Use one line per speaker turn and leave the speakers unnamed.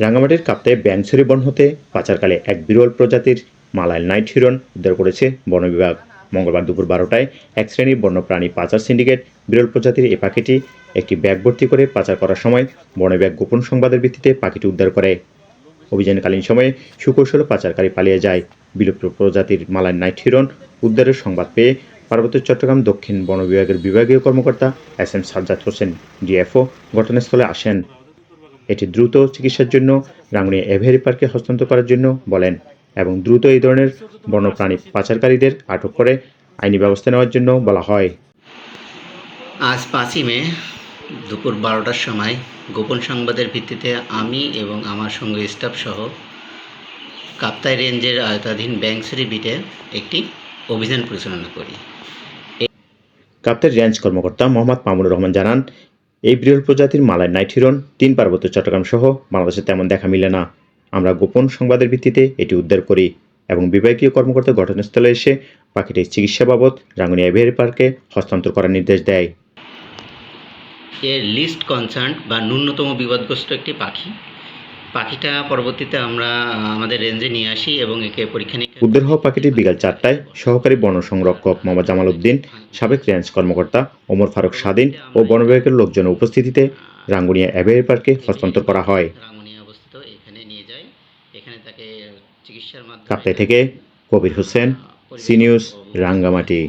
রাঙ্গামাটির কাপ্তায় ব্যাঙছড়ি বন হতে পাচারকালে এক বিরল প্রজাতির মালাইল নাইট হিরন উদ্ধার করেছে বন বিভাগ। মঙ্গলবার দুপুর 12টায় এক শ্রেণীর বন্যপ্রাণী পাচার সিন্ডিকেট বিরল প্রজাতির এই পাখিটি একটি ব্যাগ ভর্তি করে পাচার করার সময় বন বিভাগ গোপন সংবাদের ভিত্তিতে পাখিটি উদ্ধার করে। অভিযানকালীন সময়ে সুকৌশলে পাচারকারী পালিয়ে যায়। বিলুপ্ত প্রজাতির মালাইল নাইট হিরন উদ্ধারের সংবাদ পেয়ে পার্বত্য চট্টগ্রাম দক্ষিণ বন বিভাগের বিভাগীয় কর্মকর্তা SM সাজ্জাদ হোসেন DFO ঘটনাস্থলে আসেন। এটি দ্রুত চিকিৎসার জন্য রাঙ্গুনিয়া এভিয়ারি পার্কে হস্তান্তর করার জন্য বলেন এবং দ্রুত এই ধরনের বন্যপ্রাণী পাচারকারীদের আটক করে আইনি ব্যবস্থা নেওয়ার জন্য বলা হয়।
আজ 5ই মে দুপুর 12টার সময় গোপন সংবাদের ভিত্তিতে আমি এবং আমার সঙ্গে স্টাফ সহ কাপ্তাই রেঞ্জের আওতাধীন ব্যাঙছড়ি বিটে একটি অভিযান পরিচালনা করি।
কাপ্তাই রেঞ্জ কর্মকর্তা মোহাম্মদ মামুনুর রহমান জানান, এই বিরল প্রজাতির মালাইল নাইট হিরন পার্বত্য চট্টগ্রাম সহ বাংলাদেশে তেমন দেখা মিলে না। আমরা গোপন সংবাদের ভিত্তিতে এটি উদ্ধার করি এবং বিভাগীয় কর্মকর্তা ঘটনাস্থলে এসে পাখিটির চিকিৎসা বাবদ রাঙ্গুনিয়া এভিয়ারি পার্কে হস্তান্তর করার নির্দেশ দেয়।
এর লিস্ট কনসার্ন বা ন্যূনতম বিপদগ্রস্ত একটি পাখিটা পরবর্তীতে আমরা আমাদের রেঞ্জে নিয়ে আসি এবং একে পরীক্ষা নিরীক্ষা।
উদ্ধার হওয়া পাখিটি বিকাল 4টায় সহকারী বন সংরক্ষক মোহাম্মদ জামাল উদ্দিন, সাবেক রেঞ্জ কর্মকর্তা ওমর ফারুক স্বাধীন ও বন বিভাগের লোকজনের উপস্থিতিতে রাঙ্গুনিয়া এভিয়ারি পার্কে হস্তান্তর করা হয়।
রাঙ্গুনিয়া অবস্থিত এখানে নিয়ে যায়। এখানে তাকে চিকিৎসার মাধ্যমে
কাপ্তাই থেকে কবির হোসেন, সি নিউজ, রাঙ্গামাটি।